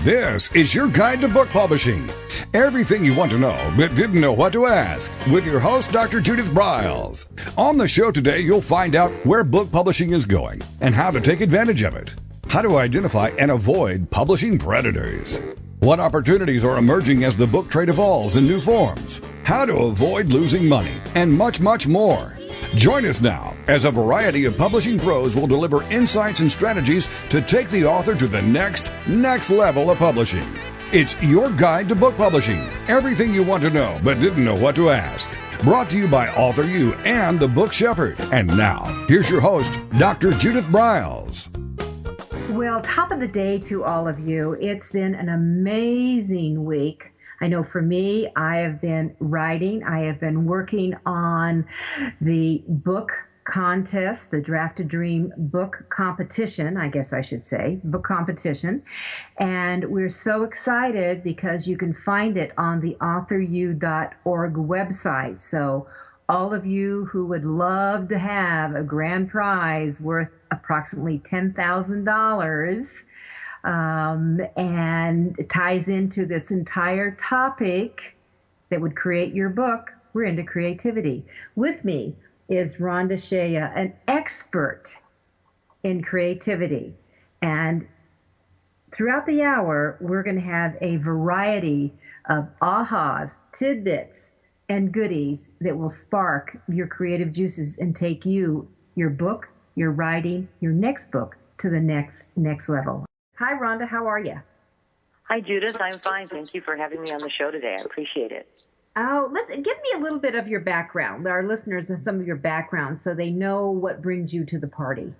This is your guide to book publishing. Everything you want to know but didn't know what to ask with your host, Dr. Judith Briles. On the show today, you'll find out where book publishing is going and how to take advantage of it. How to identify and avoid publishing predators. What opportunities are emerging as the book trade evolves in new forms. How to avoid losing money and much, much more. Join us now as a variety of publishing pros will deliver insights and strategies to take the author to the next level of publishing. It's your guide to book publishing. Everything you want to know but didn't know what to ask. Brought to you by Author U and the Book Shepherd. And now, here's your host, Dr. Judith Briles. Well, top of the day to all of you. It's been an amazing week. I know for me, I have been writing. I have been working on the book contest, the Draft a Dream book competition, I guess I should say, book competition. And we're so excited because you can find it on the authoru.org website. So all of you who would love to have a grand prize worth approximately $10,000, and it ties into this entire topic that would create your book. We're into creativity. With me is Ronda Sheya, an expert in creativity. And throughout the hour, we're going to have a variety of ahas, tidbits, and goodies that will spark your creative juices and take you, your book, your writing, your next book to the next level. Hi, Rhonda. How are you? Hi, Judith. I'm fine. Thank you for having me on the show today. I appreciate it. Oh, give me a little bit of your background. Our listeners have some of your background so they know what brings you to the party.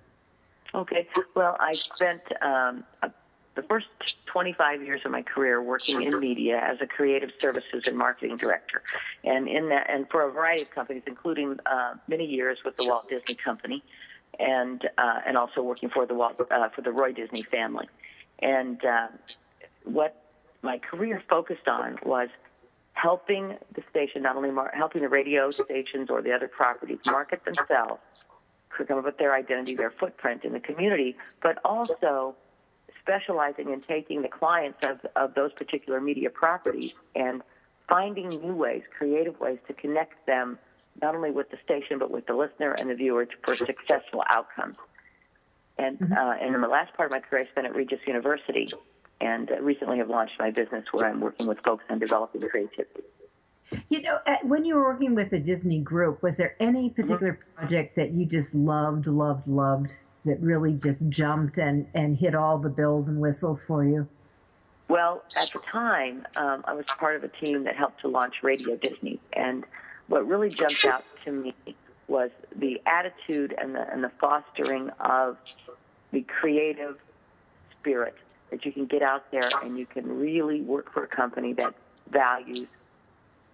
Okay. Well, I spent the first 25 years of my career working in media as a creative services and marketing director, and for a variety of companies, including many years with the Walt Disney Company, and also working for the Roy Disney family. And what my career focused on was helping the station, not only helping the radio stations or the other properties market themselves, come up with their identity, their footprint in the community, but also specializing in taking the clients of those particular media properties and finding new ways, creative ways to connect them not only with the station but with the listener and the viewer for successful outcomes. And in the last part of my career, I spent at Regis University, and recently have launched my business where I'm working with folks on developing creativity. You know, when you were working with the Disney group, was there any particular project that you just loved, that really just jumped and hit all the bells and whistles for you? Well, at the time, I was part of a team that helped to launch Radio Disney, and what really jumped out to me was the attitude and the fostering of the creative spirit, that you can get out there and you can really work for a company that values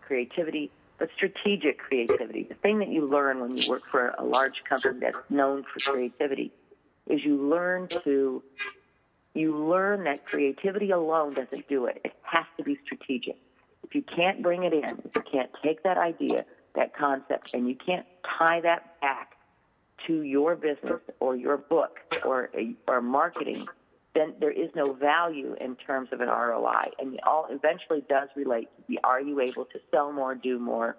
creativity, but strategic creativity. The thing that you learn when you work for a large company that's known for creativity is you learn that creativity alone doesn't do it. It has to be strategic. If you can't bring it in, if you can't take that idea, that concept, and you can't tie that back to your business or your book or marketing, then there is no value in terms of an ROI. And it all eventually does relate to are you able to sell more, do more,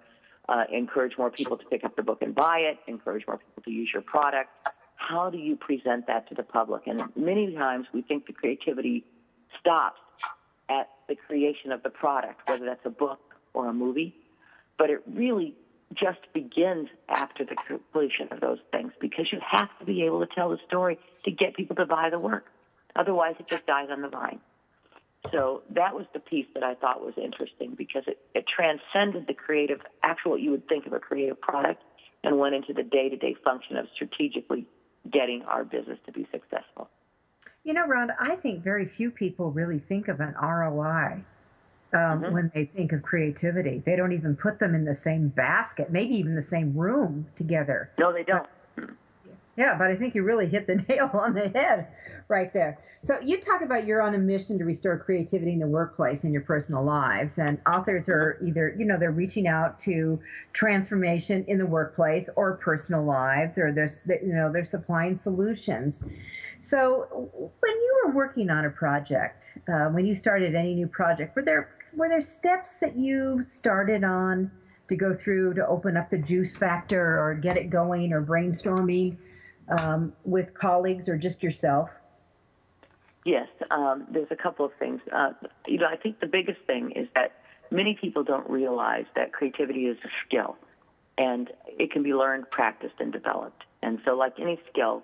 encourage more people to pick up the book and buy it, encourage more people to use your product. How do you present that to the public? And many times we think the creativity stops at the creation of the product, whether that's a book or a movie, but it really just begins after the completion of those things, because you have to be able to tell the story to get people to buy the work. Otherwise, it just dies on the vine. So that was the piece that I thought was interesting, because it transcended the creative, actual what you would think of a creative product, and went into the day-to-day function of strategically getting our business to be successful. You know, Rhonda, I think very few people really think of an ROI when they think of creativity. They don't even put them in the same basket, maybe even the same room together. No, they don't. Yeah, but I think you really hit the nail on the head right there. So you talk about you're on a mission to restore creativity in the workplace and your personal lives, and authors are either, they're reaching out to transformation in the workplace or personal lives, or they're supplying solutions. So when you were working on a project, when you started any new project, were there steps that you started on to go through to open up the juice factor or get it going or brainstorming with colleagues or just yourself? Yes, there's a couple of things. I think the biggest thing is that many people don't realize that creativity is a skill, and it can be learned, practiced, and developed. And so like any skill,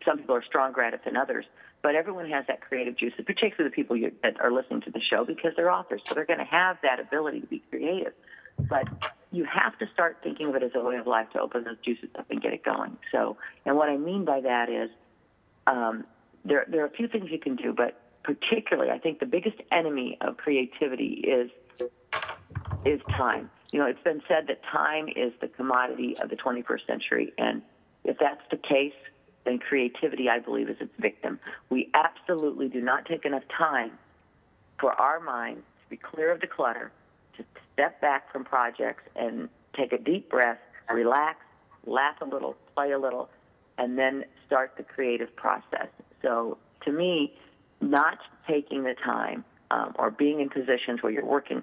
some people are stronger at it than others, but everyone has that creative juice, particularly the people that are listening to the show, because they're authors, so they're going to have that ability to be creative. But you have to start thinking of it as a way of life to open those juices up and get it going. So, and what I mean by that is there are a few things you can do, but particularly I think the biggest enemy of creativity is time. It's been said that time is the commodity of the 21st century, and if that's the case, then creativity, I believe, is its victim. We absolutely do not take enough time for our mind to be clear of the clutter, to step back from projects and take a deep breath, relax, laugh a little, play a little, and then start the creative process. So to me, not taking the time or being in positions where you're working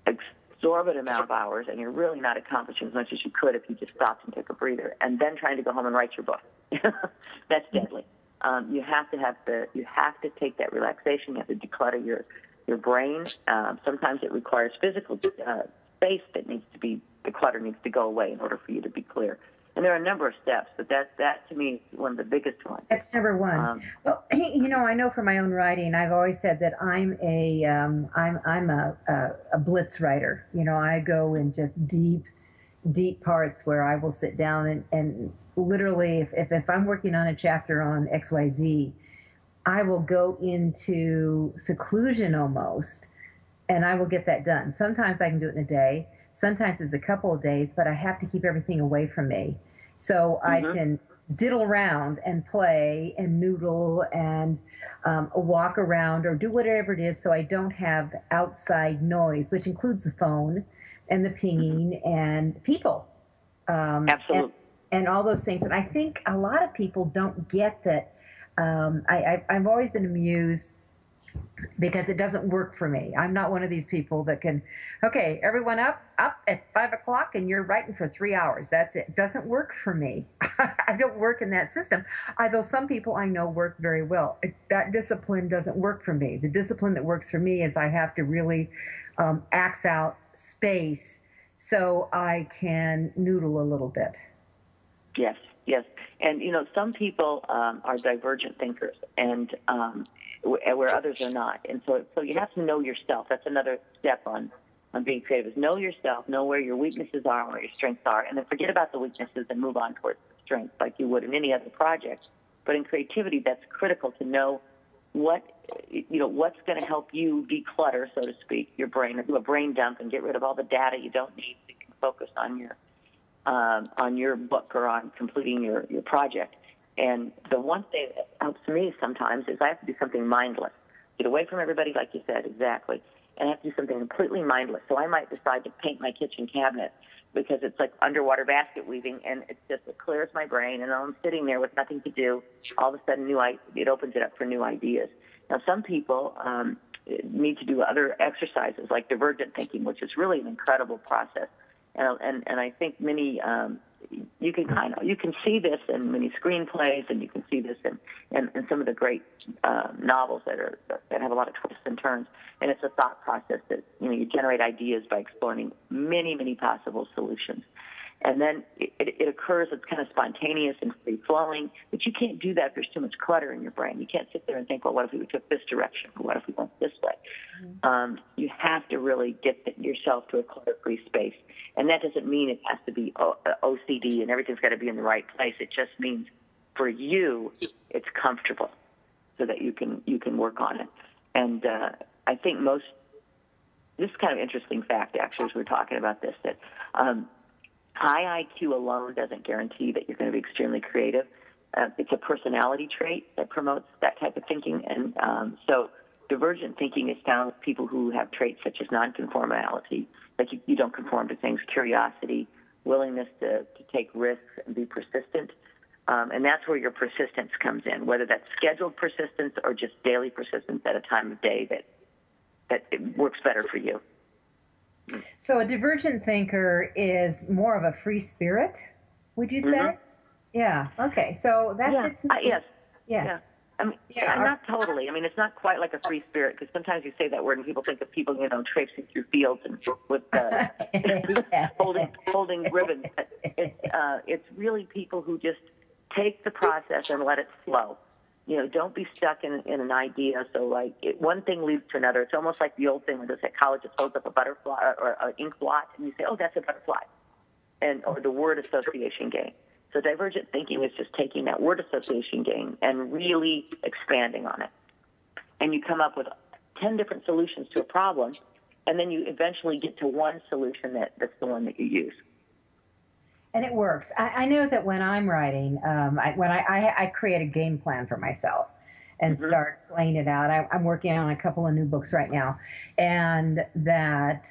exorbitant amount of hours and you're really not accomplishing as much as you could if you just stopped and took a breather, and then trying to go home and write your book. That's deadly. You have to take that relaxation. You have to declutter your brain. Sometimes it requires physical space the clutter needs to go away in order for you to be clear. And there are a number of steps, but that to me is one of the biggest ones. That's number one. Well, I know from my own writing, I've always said that I'm a blitz writer. I go in just deep parts where I will sit down and literally, if I'm working on a chapter on XYZ, I will go into seclusion almost, and I will get that done. Sometimes I can do it in a day. Sometimes it's a couple of days, but I have to keep everything away from me. So I can diddle around and play and noodle and walk around or do whatever it is so I don't have outside noise, which includes the phone and the pinging and people. Absolutely. And all those things. And I think a lot of people don't get that. I've always been amused because it doesn't work for me. I'm not one of these people that can, okay, everyone up at 5 o'clock and you're writing for 3 hours. That's it. It doesn't work for me. I don't work in that system. Although some people I know work very well. That discipline doesn't work for me. The discipline that works for me is I have to really axe out space so I can noodle a little bit. Yes. And, some people are divergent thinkers, and where others are not. And so you have to know yourself. That's another step on being creative, is know yourself, know where your weaknesses are and where your strengths are, and then forget about the weaknesses and move on towards the strengths like you would in any other project. But in creativity, that's critical to know what's going to help you declutter, so to speak, your brain, or do a brain dump and get rid of all the data you don't need so you can focus on your book or on completing your project. And the one thing that helps me sometimes is I have to do something mindless. Get away from everybody, like you said, exactly. And I have to do something completely mindless. So I might decide to paint my kitchen cabinet because it's like underwater basket weaving, and it clears my brain, and I'm sitting there with nothing to do. All of a sudden, it opens it up for new ideas. Now, some people need to do other exercises like divergent thinking, which is really an incredible process. And I think many you can see this in many screenplays, and you can see this in some of the great novels that have a lot of twists and turns. And it's a thought process that you generate ideas by exploring many possible solutions. And then it occurs, it's kind of spontaneous and free-flowing, but you can't do that if there's too much clutter in your brain. You can't sit there and think, well, what if we took this direction, or what if we went this way? Mm-hmm. You have to really get yourself to a clutter-free space. And that doesn't mean it has to be OCD and everything's got to be in the right place. It just means for you it's comfortable so that you can work on it. And I think this is kind of interesting fact, actually, as we're talking about this, that high IQ alone doesn't guarantee that you're going to be extremely creative. It's a personality trait that promotes that type of thinking. And so divergent thinking is found with people who have traits such as nonconformality, like you don't conform to things, curiosity, willingness to take risks and be persistent. And that's where your persistence comes in, whether that's scheduled persistence or just daily persistence at a time of day that it works better for you. So a divergent thinker is more of a free spirit, would you say? Mm-hmm. Yeah. Okay. So that fits. Yes. Yeah. I mean, not totally. I mean, it's not quite like a free spirit, because sometimes you say that word and people think of people, traipsing through fields and with holding ribbons. It's really people who just take the process and let it flow. Don't be stuck in an idea. So, one thing leads to another. It's almost like the old thing where the psychologist holds up a butterfly or an ink blot, and you say, "Oh, that's a butterfly," or the word association game. So divergent thinking is just taking that word association game and really expanding on it. And you come up with 10 different solutions to a problem, and then you eventually get to one solution that's the one that you use. And it works. I know that when I'm writing, I create a game plan for myself and start playing it out. I'm working on a couple of new books right now. And that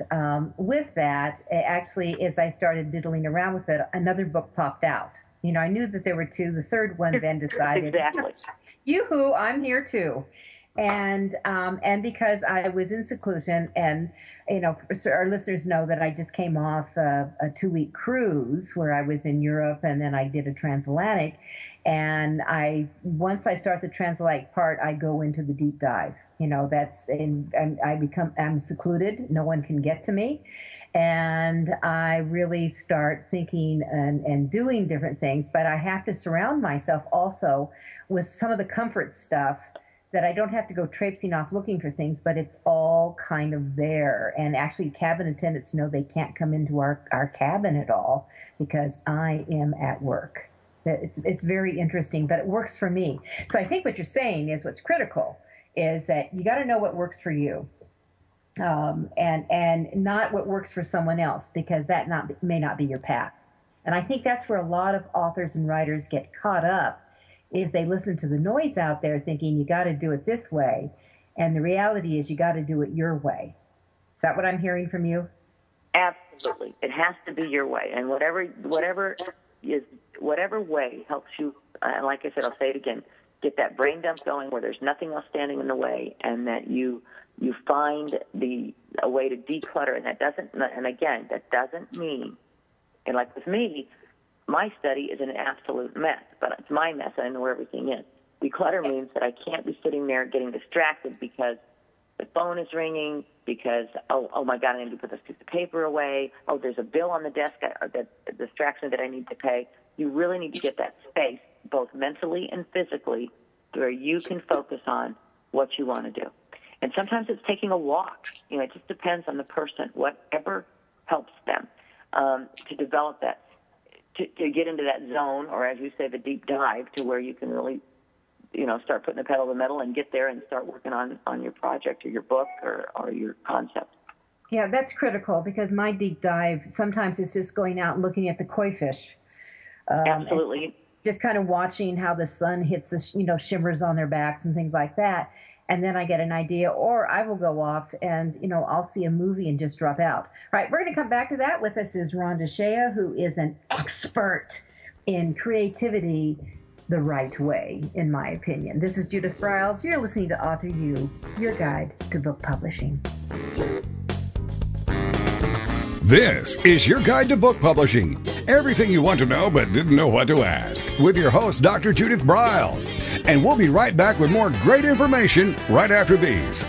with that, actually, as I started diddling around with it, another book popped out. I knew that there were two. The third one then decided, exactly. Yoo-hoo, I'm here too. And because I was in seclusion, and our listeners know that I just came off a 2-week cruise where I was in Europe, and then I did a transatlantic. And once I start the transatlantic part, I go into the deep dive. I'm secluded. No one can get to me. And I really start thinking and doing different things, but I have to surround myself also with some of the comfort stuff that I don't have to go traipsing off looking for things, but it's all kind of there. And actually, cabin attendants know they can't come into our cabin at all because I am at work. It's very interesting, but it works for me. So I think what you're saying is what's critical is that you got to know what works for you. And not what works for someone else, because that may not be your path. And I think that's where a lot of authors and writers get caught up, is they listen to the noise out there thinking you got to do it this way, and the reality is you got to do it your way. Is that what I'm hearing from you? Absolutely. It has to be your way, and whatever way helps you. Like I said, I'll say it again: get that brain dump going where there's nothing else standing in the way, and that you find a way to declutter. And that doesn't mean, and like with me, my study is an absolute mess, but it's my mess and I know where everything is. Declutter means that I can't be sitting there getting distracted because the phone is ringing, because, oh my God, I need to put this piece of paper away. Oh, there's a bill on the desk, the distraction that I need to pay. You really need to get that space, both mentally and physically, where you can focus on what you want to do. And sometimes it's taking a walk. It just depends on the person, whatever helps them to develop that, to get into that zone, or as you say, the deep dive, to where you can really, start putting the pedal to the metal and get there and start working on your project or your book or your concept. Yeah, that's critical, because my deep dive sometimes is just going out and looking at the koi fish. Absolutely. Just kind of watching how the sun hits the, shimmers on their backs and things like that. And then I get an idea, or I will go off and, I'll see a movie and just drop out. All right, we're going to come back to that. With us is Ronda Sheya, who is an expert in creativity the right way, in my opinion. This is Judith Briles. You're listening to Author You, your guide to book publishing. This is your guide to book publishing. Everything you want to know but didn't know what to ask. With your host, Dr. Judith Briles. And we'll be right back with more great information right after these.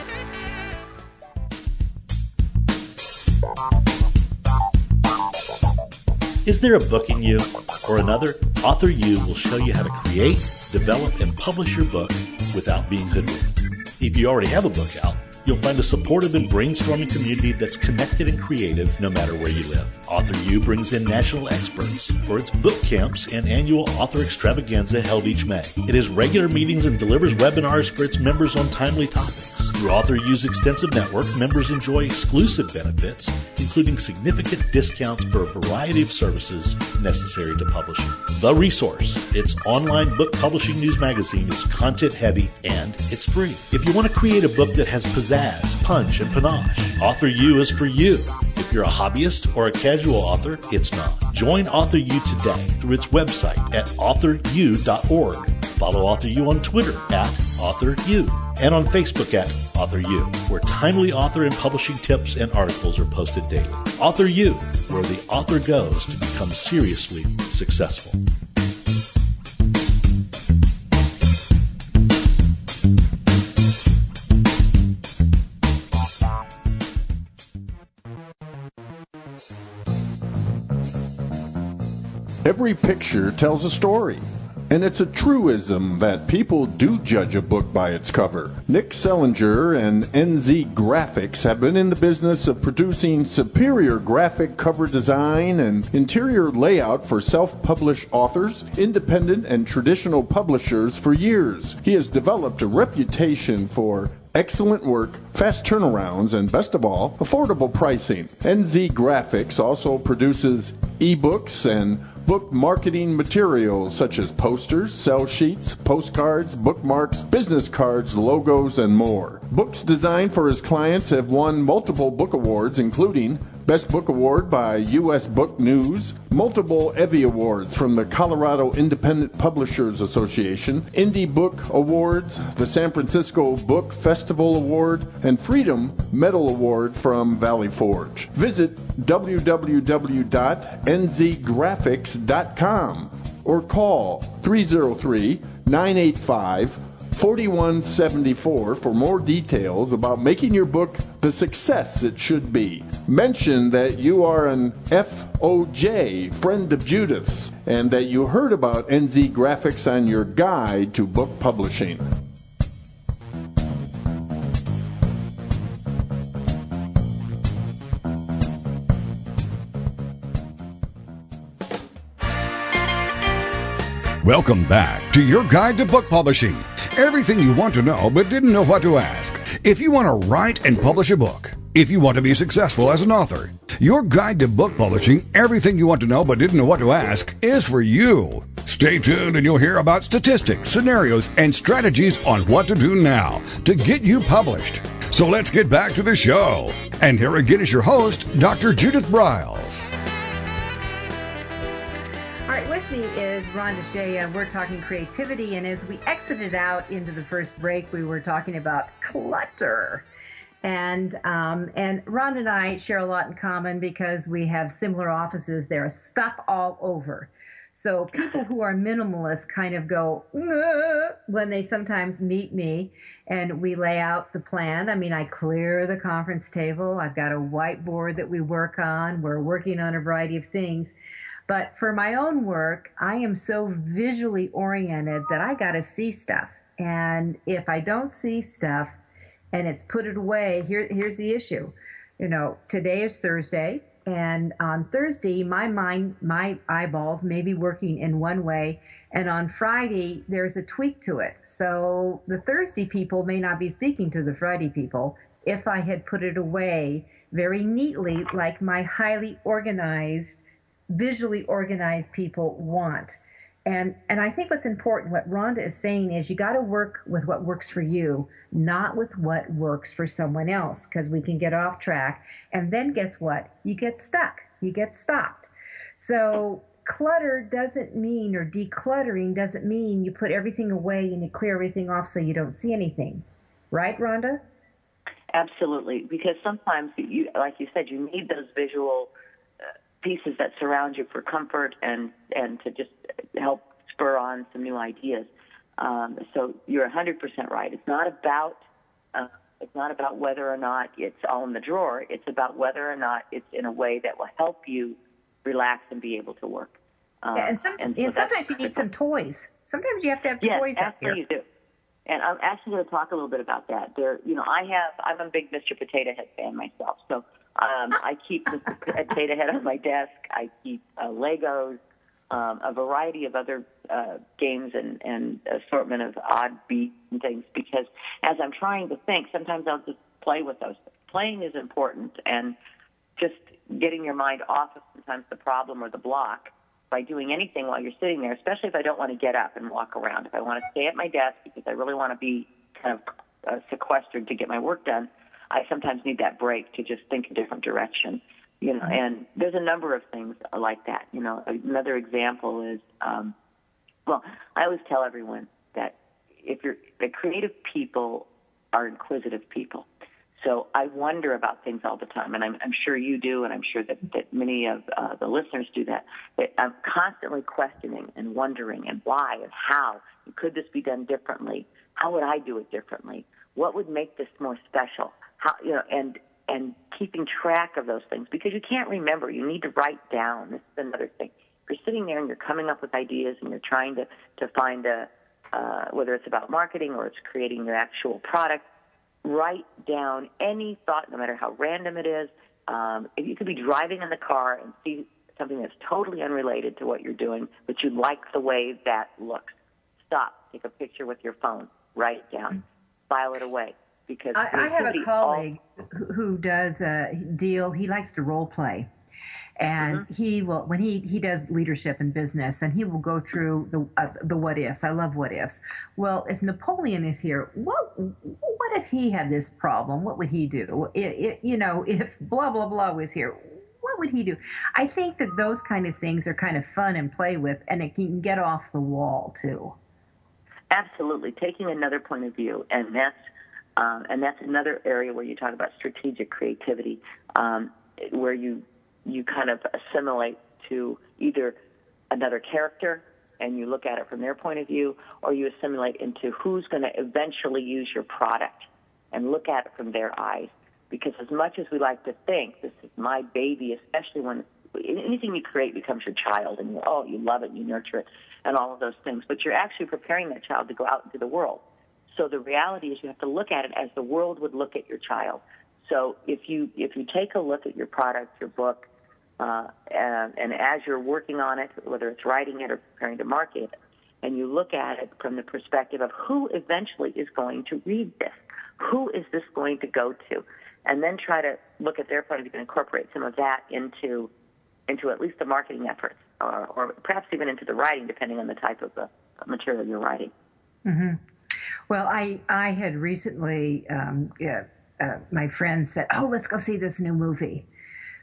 Is there a book in you or another? Author You will show you how to create, develop, and publish your book without being hoodwinked. If you already have a book out, you'll find a supportive and brainstorming community that's connected and creative no matter where you live. Author U brings in national experts for its book camps and annual author extravaganza held each May. It has regular meetings and delivers webinars for its members on timely topics. Through Author U's extensive network, members enjoy exclusive benefits, including significant discounts for a variety of services necessary to publishing. The Resource, its online book publishing news magazine, is content-heavy and it's free. If you want to create a book that has possessed pizzazz, punch, and panache. Author U is for you. If you're a hobbyist or a casual author, it's not. Join Author U today through its website at authoru.org. Follow Author U on Twitter at Author U and on Facebook at Author U, where timely author and publishing tips and articles are posted daily. Author U, where the author goes to become seriously successful. Every picture tells a story, and it's a truism that people do judge a book by its cover. Nick Sellinger and NZ Graphics have been in the business of producing superior graphic cover design and interior layout for self-published authors, independent and traditional publishers for years. He has developed a reputation for excellent work, fast turnarounds, and best of all, affordable pricing. NZ Graphics also produces ebooks and book marketing materials such as posters, sell sheets, postcards, bookmarks, business cards, logos, and more. Books designed for his clients have won multiple book awards, including Best Book Award by U.S. Book News, multiple Evie Awards from the Colorado Independent Publishers Association, Indie Book Awards, the San Francisco Book Festival Award, and Freedom Medal Award from Valley Forge. Visit www.nzgraphics.com or call 303-985-4174 for more details about making your book the success it should be. Mention that you are an FOJ, friend of Judith's, and that you heard about NZ Graphics on your guide to book publishing. Welcome back to your guide to book publishing. Everything you want to know but didn't know what to ask. If you want to write and publish a book, if you want to be successful as an author, your guide to book publishing, everything you want to know but didn't know what to ask, is for you. Stay tuned and you'll hear about statistics, scenarios, and strategies on what to do now to get you published. So let's get back to the show. And here again is your host, Dr. Judith Briles. All right, with me is Ronda Sheya. We're talking creativity, and as we exited out into the first break, we were talking about clutter. And Ronda and I share a lot in common because we have similar offices. There's stuff all over. So people who are minimalists kind of go, when they sometimes meet me and we lay out the plan. I mean, I clear the conference table. I've got a whiteboard that we work on. We're working on a variety of things. But for my own work, I am so visually oriented that I got to see stuff. And if I don't see stuff and it's put it away, here's the issue. You know, today is Thursday. And on Thursday, my mind, my eyeballs may be working in one way. And on Friday, there's a tweak to it. So the Thursday people may not be speaking to the Friday people if I had put it away very neatly, like my highly organized, visually organized people want. And I think what's important, what Rhonda is saying is you got to work with what works for you, not with what works for someone else, because we can get off track. And then guess what? You get stuck. You get stopped. So clutter doesn't mean, or decluttering doesn't mean you put everything away and you clear everything off so you don't see anything. Right, Rhonda? Absolutely. Because sometimes, like you said, you need those visual pieces that surround you for comfort and to just help spur on some new ideas. So you're 100% right. It's not about whether or not it's all in the drawer. It's about whether or not it's in a way that will help you relax and be able to work. And sometimes you need some toys. Sometimes you have to have toys out there. Yes, you do. And I'm actually going to talk a little bit about that. I'm a big Mr. Potato Head fan myself, so I keep Mr. Potato Head on my desk. I keep Legos, a variety of other games and assortment of odd beats and things, because as I'm trying to think, sometimes I'll just play with those. Playing is important, and just getting your mind off of sometimes the problem or the block by doing anything while you're sitting there, especially if I don't want to get up and walk around. If I want to stay at my desk because I really want to be kind of sequestered to get my work done, I sometimes need that break to just think a different direction. And there's a number of things like that. Another example is, I always tell everyone that the creative people are inquisitive people. So I wonder about things all the time, and I'm sure you do, and I'm sure that many of the listeners do that. I'm constantly questioning and wondering and why and how. And could this be done differently? How would I do it differently? What would make this more special? How, and keeping track of those things, because you can't remember. You need to write down. This is another thing. If you're sitting there and you're coming up with ideas and you're trying to find whether it's about marketing or it's creating your actual product, write down any thought, no matter how random it is. If you could be driving in the car and see something that's totally unrelated to what you're doing, but you like the way that looks, stop, take a picture with your phone, write it down, file it away. Because I have a colleague who does a deal. He likes to role play. And he will, when he does leadership in business, and he will go through the what ifs. I love what ifs. Well, if Napoleon is here, what if he had this problem? What would he do? If blah blah blah was here, what would he do? I think that those kind of things are kind of fun and play with, and it can get off the wall too. Absolutely, taking another point of view, and that's another area where you talk about strategic creativity, where you kind of assimilate to either another character and you look at it from their point of view, or you assimilate into who's going to eventually use your product and look at it from their eyes. Because as much as we like to think, this is my baby, especially when anything you create becomes your child, and you love it, and you nurture it, and all of those things. But you're actually preparing that child to go out into the world. So the reality is you have to look at it as the world would look at your child. So if you take a look at your product, your book, and as you're working on it, whether it's writing it or preparing to market it, and you look at it from the perspective of who eventually is going to read this, who is this going to go to, and then try to look at their point of view and incorporate some of that into at least the marketing efforts, or perhaps even into the writing, depending on the type of the material you're writing. Mm-hmm. Well, I had recently, my friend said, let's go see this new movie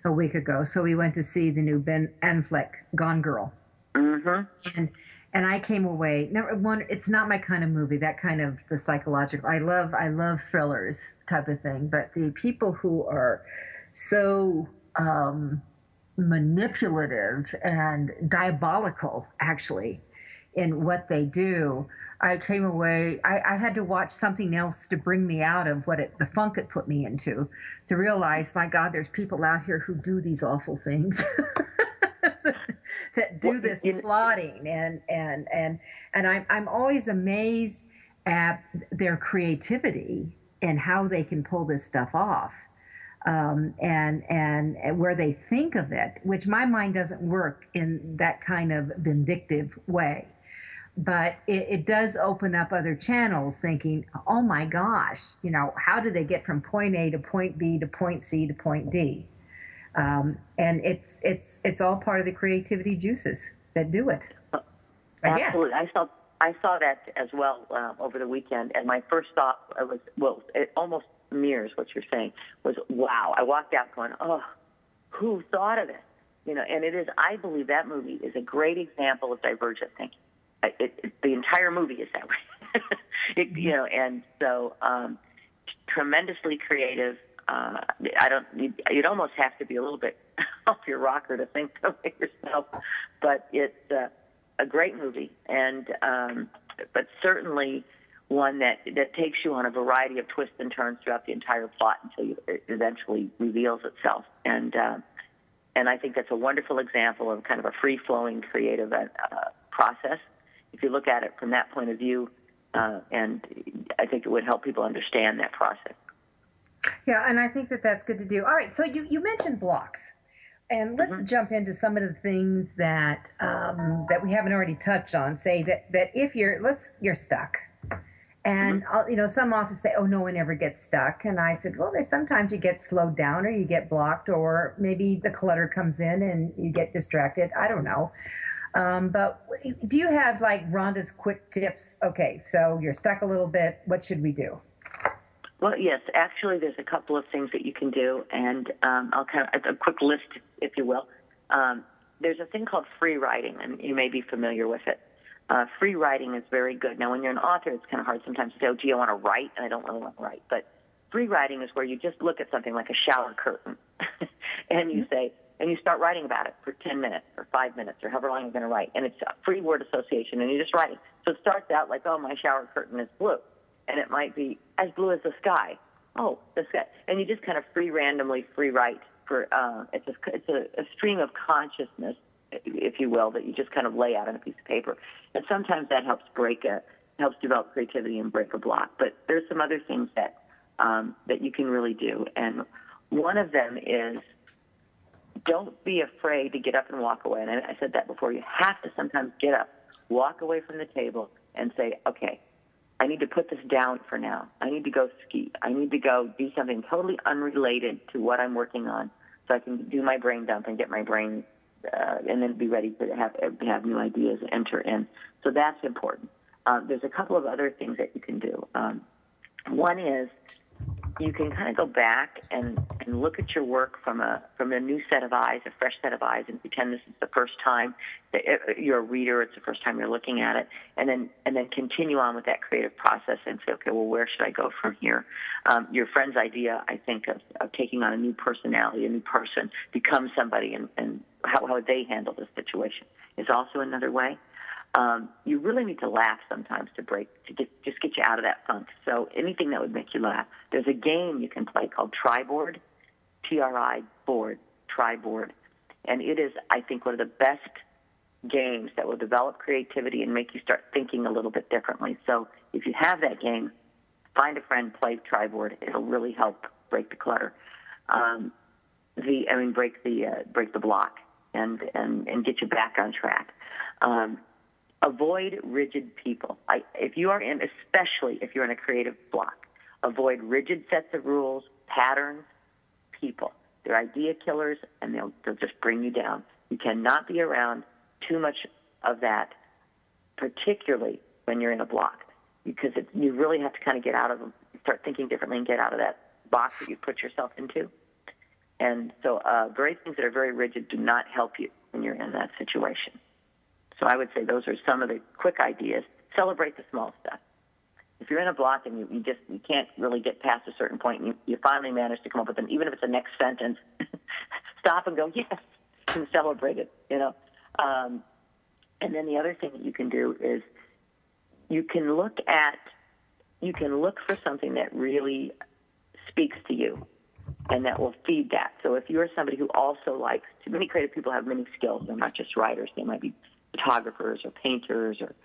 a week ago. So we went to see the new Ben Affleck Gone Girl. Mm-hmm. And I came away, number one, it's not my kind of movie, that kind of the psychological. I love thrillers type of thing, but the people who are so manipulative and diabolical, actually, in what they do, I came away, I had to watch something else to bring me out of the funk it put me into, to realize, my God, there's people out here who do these awful things, that do this plotting, and I'm always amazed at their creativity and how they can pull this stuff off, and where they think of it, which my mind doesn't work in that kind of vindictive way. But it does open up other channels, thinking, oh my gosh, how do they get from point A to point B to point C to point D? And it's all part of the creativity juices that do it. Absolutely, I saw that as well over the weekend, and my first thought was, it almost mirrors what you're saying. Was wow! I walked out going, oh, who thought of it? And it is. I believe that movie is a great example of divergent thinking. The entire movie is that way, and so tremendously creative. You'd almost have to be a little bit off your rocker to think of it yourself, but it's a great movie, and but certainly one that takes you on a variety of twists and turns throughout the entire plot until it eventually reveals itself, and I think that's a wonderful example of kind of a free-flowing creative process. If you look at it from that point of view, and I think it would help people understand that process. Yeah, and I think that's good to do. All right, so you mentioned blocks, and let's jump into some of the things that that we haven't already touched on. Say that if you're stuck, and some authors say, oh, no one ever gets stuck, and I said, well, there's sometimes you get slowed down, or you get blocked, or maybe the clutter comes in and you get distracted. I don't know. But do you have like Rhonda's quick tips? Okay, so you're stuck a little bit. What should we do? Well, yes, actually, there's a couple of things that you can do, and I'll kind of a quick list, if you will. There's a thing called free writing, and you may be familiar with it. Free writing is very good. Now, when you're an author, it's kind of hard sometimes to say, oh, gee, I want to write, and I don't really want to write. But free writing is where you just look at something like a shower curtain, and you say, and you start writing about it for 10 minutes or 5 minutes or however long you're going to write. And it's a free word association, and you're just writing. So it starts out like, oh, my shower curtain is blue. And it might be as blue as the sky. Oh, the sky. And you just kind of randomly free write for, it's a stream of consciousness, if you will, that you just kind of lay out on a piece of paper. And sometimes that helps helps develop creativity and break a block. But there's some other things that you can really do. And one of them is don't be afraid to get up and walk away. And I said that before. You have to sometimes get up, walk away from the table, and say, okay, I need to put this down for now. I need to go ski. I need to go do something totally unrelated to what I'm working on so I can do my brain dump and get my brain and then be ready to have new ideas enter in. So that's important. There's a couple of other things that you can do. One is you can kind of go back and look at your work from a new set of eyes, a fresh set of eyes, and pretend this is the first time that you're a reader. It's the first time you're looking at it, and then continue on with that creative process and say, okay, well, where should I go from here? Your friend's idea, I think, of taking on a new personality, a new person, become somebody, and how they handle the situation is also another way. You really need to laugh sometimes to just get you out of that funk. So anything that would make you laugh. There's a game you can play called Triboard, T-R-I board, Triboard, and it is, I think, one of the best games that will develop creativity and make you start thinking a little bit differently. So if you have that game, find a friend, play Triboard. It'll really help break the clutter. Break the block and get you back on track. Avoid rigid people. Especially if you're in a creative block, avoid rigid sets of rules, patterns, people. They're idea killers, and they'll just bring you down. You cannot be around too much of that, particularly when you're in a block, because you really have to kind of get out of them, start thinking differently, and get out of that box that you put yourself into. And so things that are very rigid do not help you when you're in that situation. So I would say those are some of the quick ideas. Celebrate the small stuff. If you're in a block and you can't really get past a certain point, and you finally manage to come up with even if it's the next sentence, stop and go, yes, and celebrate it, And then the other thing that you can do is you can look for something that really speaks to you, and that will feed that. So if you're somebody who also likes, many creative people have many skills. They're not just writers. They might be photographers or painters or,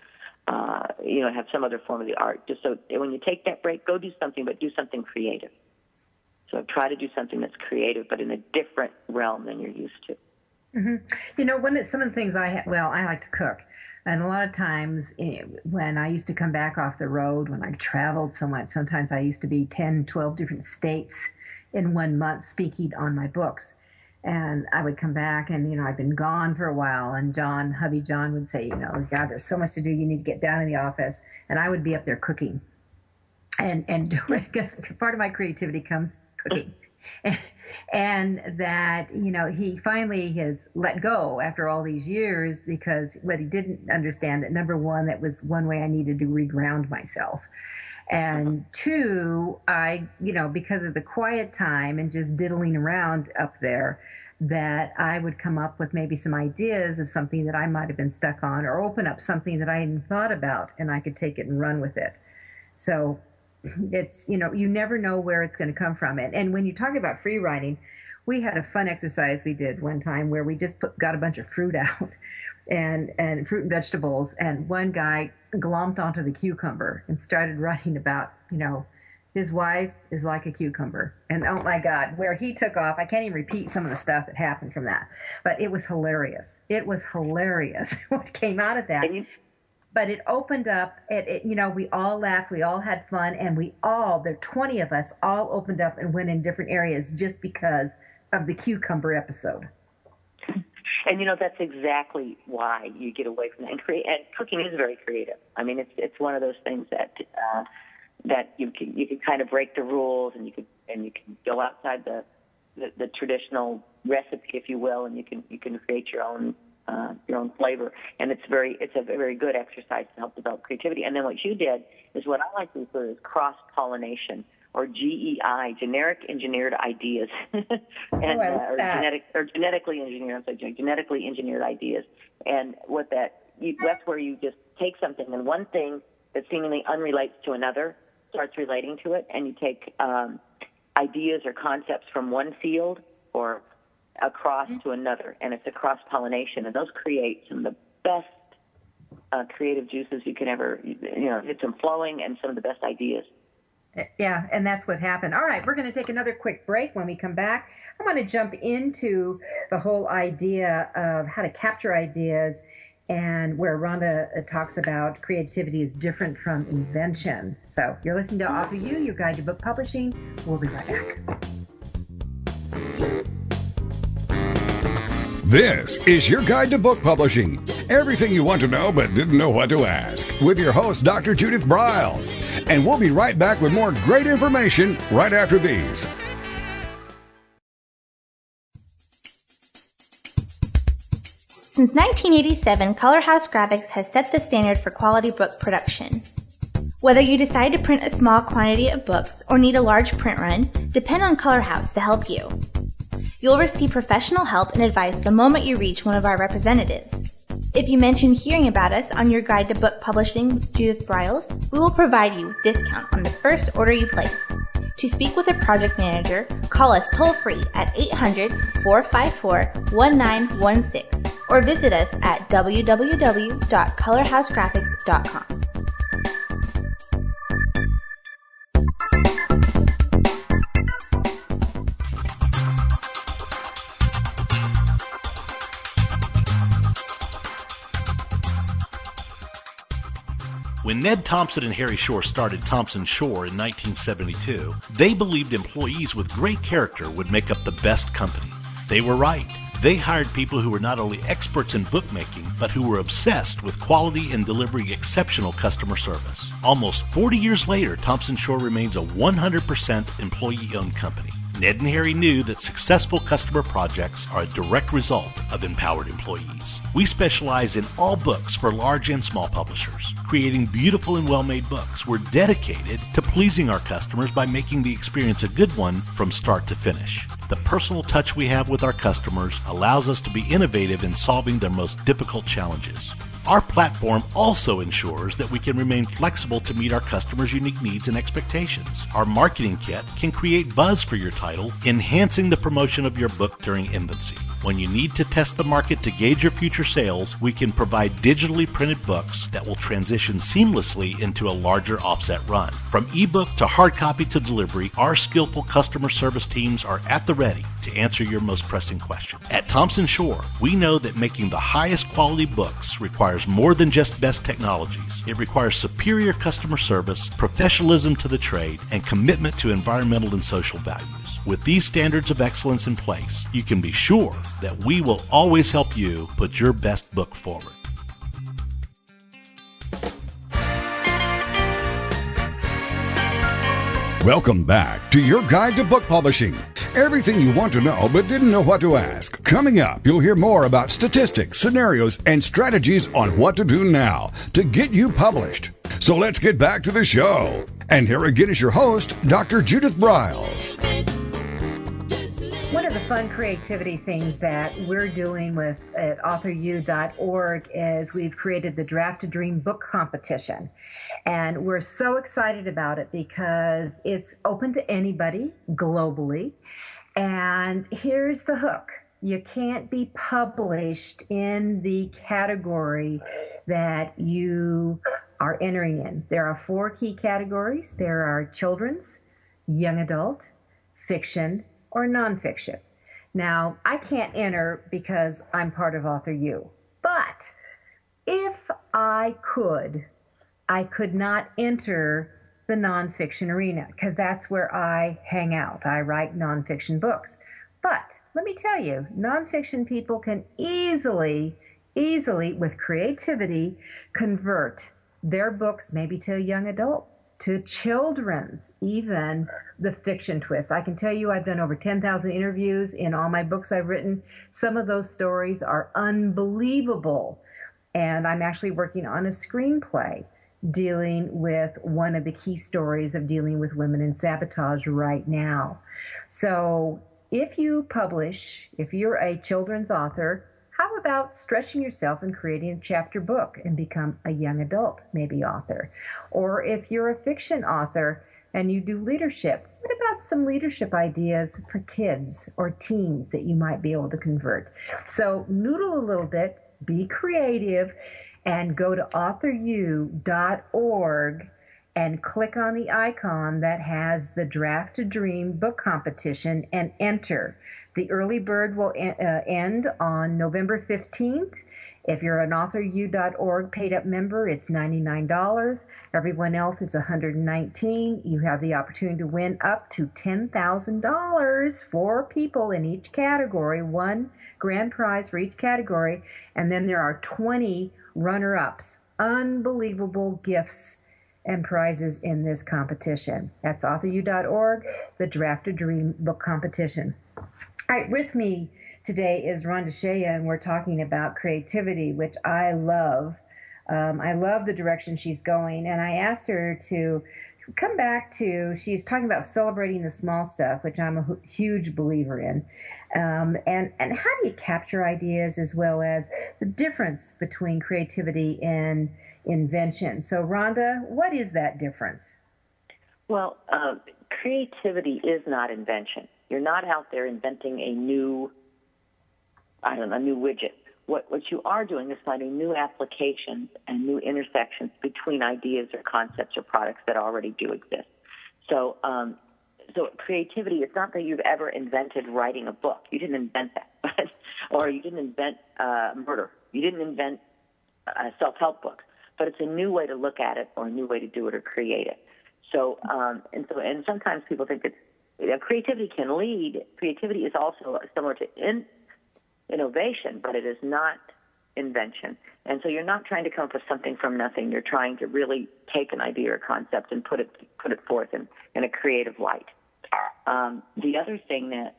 have some other form of the art. Just so when you take that break, go do something, but do something creative. So try to do something that's creative, but in a different realm than you're used to. Mm-hmm. Some of the things I like to cook. And a lot of times when I used to come back off the road, when I traveled so much, sometimes I used to be 10, 12 different states in 1 month speaking on my books. And I would come back and, I'd been gone for a while. And hubby John would say, God, there's so much to do. You need to get down in the office. And I would be up there cooking. And I guess part of my creativity comes cooking. And that, he finally has let go after all these years because what he didn't understand that, number one, that was one way I needed to reground myself. And two, because of the quiet time and just diddling around up there, that I would come up with maybe some ideas of something that I might have been stuck on, or open up something that I hadn't thought about, and I could take it and run with it. So it's, you never know where it's going to come from. And when you talk about free writing, we had a fun exercise we did one time where we just got a bunch of fruit out and fruit and vegetables. And one guy glomped onto the cucumber and started writing about, his wife is like a cucumber. And oh my God, where he took off, I can't even repeat some of the stuff that happened from that. But it was hilarious. It was hilarious what came out of that. But it opened up, we all laughed, we all had fun, and there 20 of us all opened up and went in different areas just because of the cucumber episode. And, that's exactly why you get away from that. And cooking is very creative. I mean, it's one of those things that that you can kind of break the rules, and you can go outside the traditional recipe, if you will, and you can create your own flavor. And it's a very good exercise to help develop creativity. And then what you did is what I like to refer to as cross-pollination, or GEI, generic engineered ideas, and genetically engineered. I'm sorry, genetically engineered ideas. And that's where you just take something, and one thing that seemingly unrelates to another starts relating to it, and you take ideas or concepts from one field or across to another, and it's a cross-pollination, and those create some of the best creative juices you can ever, get them flowing, and some of the best ideas. Yeah, and that's what happened. All right, we're going to take another quick break. When we come back, I want to jump into the whole idea of how to capture ideas, and where Rhonda talks about creativity is different from invention. So you're listening to Author You, your guide to book publishing. We'll be right back. This is your guide to book publishing. Everything you want to know but didn't know what to ask, with your host, Dr. Judith Briles. And we'll be right back with more great information right after these. Since 1987, Color House Graphics has set the standard for quality book production. Whether you decide to print a small quantity of books or need a large print run, depend on Color House to help you. You'll receive professional help and advice the moment you reach one of our representatives. If you mention hearing about us on your guide to book publishing with Judith Briles, we will provide you with a discount on the first order you place. To speak with a project manager, call us toll-free at 800-454-1916 or visit us at www.colorhousegraphics.com. When Ned Thompson and Harry Shore started Thompson Shore in 1972, they believed employees with great character would make up the best company. They were right. They hired people who were not only experts in bookmaking, but who were obsessed with quality and delivering exceptional customer service. Almost 40 years later, Thompson Shore remains a 100% employee-owned company. Ned and Harry knew that successful customer projects are a direct result of empowered employees. We specialize in all books for large and small publishers, creating beautiful and well-made books. We're dedicated to pleasing our customers by making the experience a good one from start to finish. The personal touch we have with our customers allows us to be innovative in solving their most difficult challenges. Our platform also ensures that we can remain flexible to meet our customers' unique needs and expectations. Our marketing kit can create buzz for your title, enhancing the promotion of your book during infancy. When you need to test the market to gauge your future sales, we can provide digitally printed books that will transition seamlessly into a larger offset run. From ebook to hard copy to delivery, our skillful customer service teams are at the ready to answer your most pressing question. At Thompson Shore, we know that making the highest quality books requires more than just best technologies. It requires superior customer service, professionalism to the trade, and commitment to environmental and social values. With these standards of excellence in place, you can be sure that we will always help you put your best book forward. Welcome back to your guide to book publishing. Everything you want to know but didn't know what to ask. Coming up, you'll hear more about statistics, scenarios, and strategies on what to do now to get you published. So let's get back to the show. And here again is your host, Dr. Judith Briles. One of the fun creativity things that we're doing with at authoru.org is we've created the Draft a Dream book competition. And we're so excited about it because it's open to anybody globally. And here's the hook. You can't be published in the category that you are entering in. There are 4 key categories. There are children's, young adult, fiction, or nonfiction. Now, I can't enter because I'm part of AuthorU. But if I could not enter the nonfiction arena because that's where I hang out. I write nonfiction books. But let me tell you, nonfiction people can easily, with creativity, convert their books maybe to a young adult, to children's, even the fiction twist. I can tell you I've done over 10,000 interviews in all my books I've written. Some of those stories are unbelievable. And I'm actually working on a screenplay dealing with one of the key stories of dealing with women in sabotage right now. So if you publish, if you're a children's author, how about stretching yourself and creating a chapter book and become a young adult, maybe author? Or if you're a fiction author and you do leadership, what about some leadership ideas for kids or teens that you might be able to convert? So noodle a little bit, be creative, and go to authoru.org and click on the icon that has the Draft a Dream book competition and enter. The early bird will end on November 15th. If you're an authoru.org paid-up member, it's $99. Everyone else is $119. You have the opportunity to win up to $10,000, 4 people in each category, one grand prize for each category, and then there are 20 runner-ups. Unbelievable gifts and prizes in this competition. That's authoru.org, the Draft a Dream book competition. All right, with me today is Ronda Sheya, and we're talking about creativity, which I love. I love the direction she's going, and I asked her to come back to, she was talking about celebrating the small stuff, which I'm a huge believer in, and how do you capture ideas as well as the difference between creativity and invention. So, Rhonda, what is that difference? Well, creativity is not invention. You're not out there inventing a new widget. What you are doing is finding new applications and new intersections between ideas or concepts or products that already do exist. So creativity, it's not that you've ever invented writing a book. You didn't invent that. Or you didn't invent murder. You didn't invent self-help books. But it's a new way to look at it or a new way to do it or create it. So sometimes people think creativity can lead. Creativity is also similar to innovation, but it is not invention. And so you're not trying to come up with something from nothing. You're trying to really take an idea or concept and put it forth in a creative light. The other thing that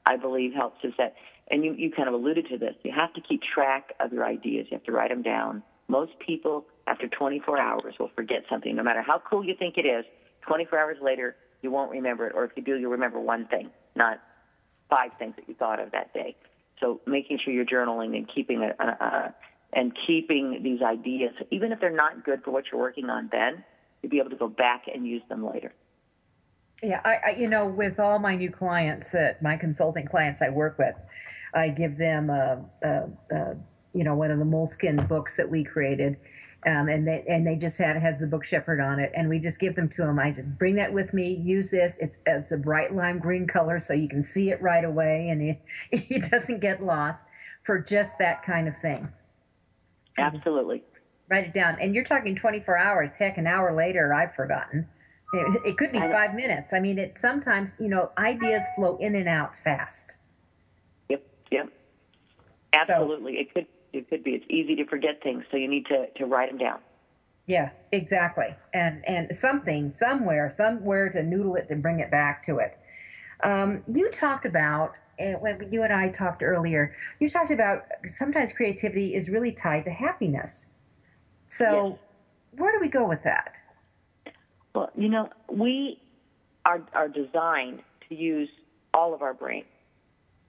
I believe helps is that, and you kind of alluded to this, you have to keep track of your ideas. You have to write them down. Most people, after 24 hours, will forget something. No matter how cool you think it is, 24 hours later, you won't remember it. Or if you do, you'll remember one thing, not 5 things that you thought of that day. So making sure you're journaling and keeping these ideas, even if they're not good for what you're working on then, you'll be able to go back and use them later. Yeah, I with all my new clients, my consulting clients I work with, I give them one of the moleskin books that we created, and they just has the book Shepherd on it, and we just give them to them. I just bring that with me. Use this. It's a bright lime green color, so you can see it right away, and it doesn't get lost for just that kind of thing. Absolutely. Write it down, and you're talking 24 hours. Heck, an hour later, I've forgotten. It could be 5 minutes. I mean, it sometimes ideas flow in and out fast. Yep. Absolutely, so, It could be. It's easy to forget things, so you need to write them down. Yeah, exactly. And something, somewhere to noodle it to bring it back to it. You talked about, when you and I talked earlier, you talked about sometimes creativity is really tied to happiness. So yes. Where do we go with that? Well, we are designed to use all of our brain.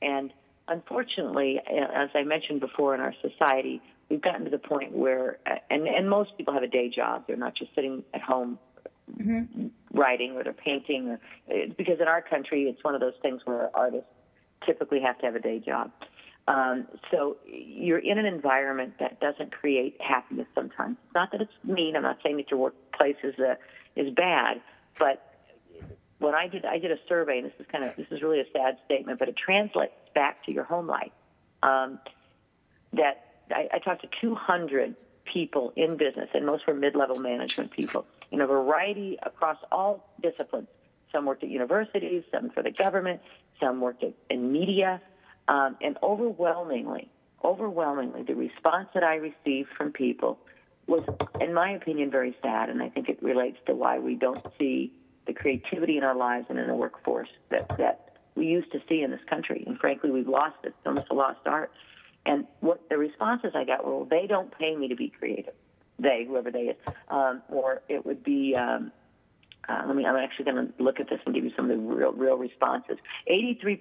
And unfortunately, as I mentioned before, in our society, we've gotten to the point where, and most people have a day job. They're not just sitting at home writing or they're painting. Because in our country, it's one of those things where artists typically have to have a day job. So you're in an environment that doesn't create happiness sometimes. It's not that it's mean. I'm not saying that your workplace is bad, but when I did a survey, and this is really a sad statement, but it translates back to your home life. That I talked to 200 people in business, and most were mid-level management people in a variety across all disciplines. Some worked at universities, some for the government, some worked in media, and overwhelmingly, the response that I received from people was, in my opinion, very sad, and I think it relates to why we don't see the creativity in our lives and in the workforce that we used to see in this country. And frankly, we've lost it. It's almost a lost art. And what the responses I got were, well, they don't pay me to be creative. They, whoever they is. Or it would be, I'm actually going to look at this and give you some of the real responses. 83%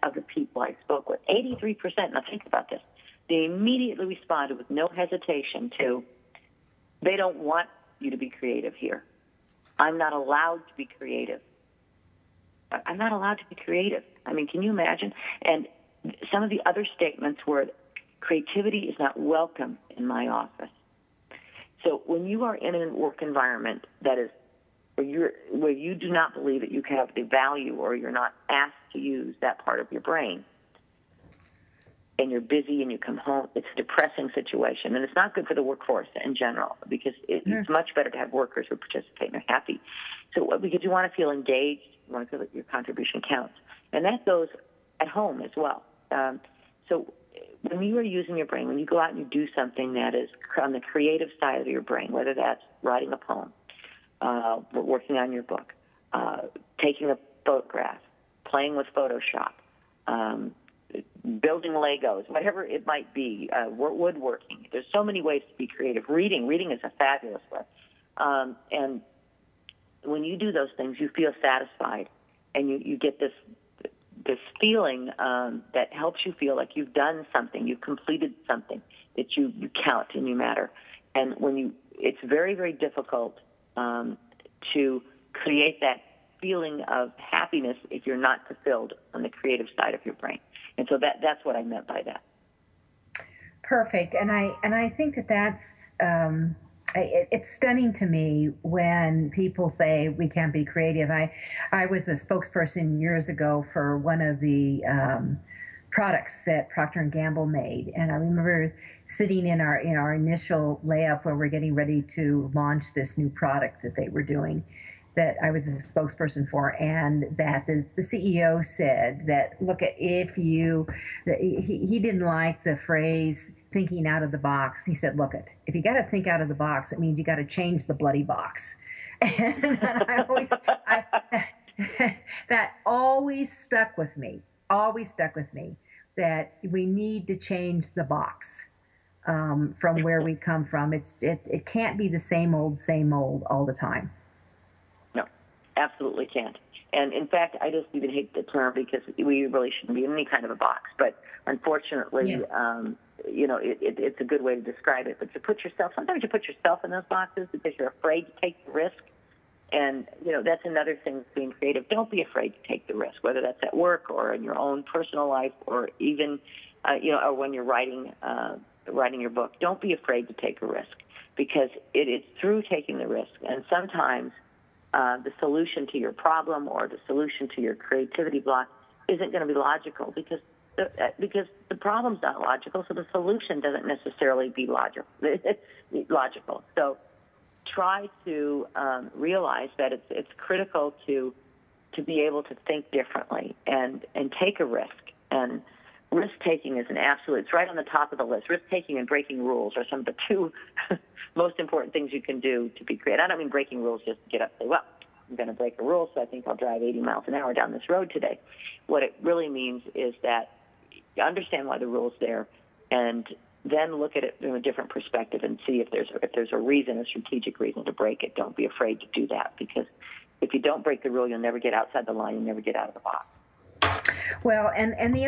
of the people I spoke with, 83%, now think about this, they immediately responded with no hesitation to, they don't want you to be creative here. I'm not allowed to be creative. I'm not allowed to be creative. I mean, can you imagine? And some of the other statements were, creativity is not welcome in my office. So when you are in a work environment that is where you do not believe that you have the value, or you're not asked to use that part of your brain, and you're busy and you come home, it's a depressing situation. And it's not good for the workforce in general, because it's much better to have workers who participate and are happy. So because you want to feel engaged, you want to feel that your contribution counts. And that goes at home as well. So when you are using your brain, when you go out and you do something that is on the creative side of your brain, whether that's writing a poem, working on your book, taking a photograph, playing with Photoshop, building Legos, whatever it might be, woodworking. There's so many ways to be creative. Reading is a fabulous way. And when you do those things, you feel satisfied, and you get this feeling that helps you feel like you've done something, you've completed something, that you count and you matter. And it's very, very difficult to create that feeling of happiness if you're not fulfilled on the creative side of your brain. And so that's what I meant by that. Perfect. And I think that's it's stunning to me when people say we can't be creative. I was a spokesperson years ago for one of the products that Procter & Gamble made, and I remember sitting in our initial layup where we're getting ready to launch this new product that they were doing, that I was a spokesperson for, and that the CEO said that, look, he didn't like the phrase thinking out of the box. He said, look, if you got to think out of the box, it means you got to change the bloody box. And that always stuck with me, that we need to change the box from where we come from. It can't be the same old all the time. Absolutely can't. And in fact, I just even hate the term, because we really shouldn't be in any kind of a box. But unfortunately, yes. It's a good way to describe it. But sometimes you put yourself in those boxes because you're afraid to take the risk. And, that's another thing with being creative. Don't be afraid to take the risk, whether that's at work or in your own personal life, or even, or when you're writing your book. Don't be afraid to take a risk, because it is through taking the risk. And sometimes the solution to your problem or the solution to your creativity block isn't going to be logical, because the problem's not logical, so the solution doesn't necessarily be logical. So try to realize that it's critical to be able to think differently and take a risk. And risk-taking is it's right on the top of the list. Risk-taking and breaking rules are some of the two most important things you can do to be creative. I don't mean breaking rules just to get up and say, well, I'm going to break a rule, so I think I'll drive 80 miles an hour down this road today. What it really means is that you understand why the rule's there, and then look at it from a different perspective and see if there's a strategic reason to break it. Don't be afraid to do that, because if you don't break the rule, you'll never get outside the line. You'll never get out of the box. Well, and the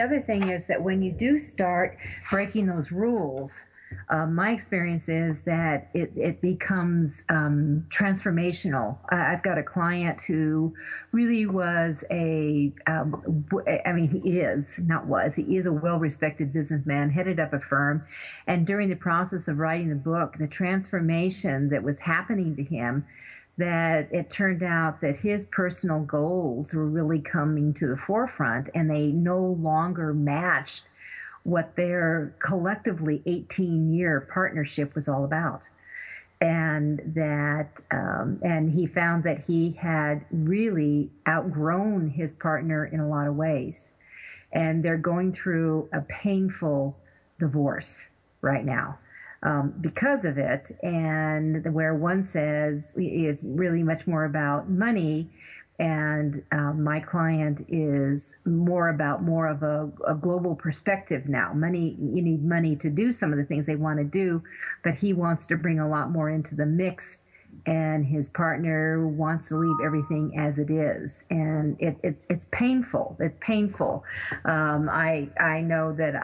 other thing is that when you do start breaking those rules, my experience is that it becomes transformational. I've got a client who really was he is a well-respected businessman, headed up a firm, and during the process of writing the book, the transformation that was happening to him, that it turned out that his personal goals were really coming to the forefront, and they no longer matched what their collectively 18-year partnership was all about. And that, and he found that he had really outgrown his partner in a lot of ways. And they're going through a painful divorce right now. because of it, and where one says is really much more about money, and my client is more of a global perspective now. Money, you need money to do some of the things they want to do, but he wants to bring a lot more into the mix, and his partner wants to leave everything as it is, and it's painful. It's painful. I know that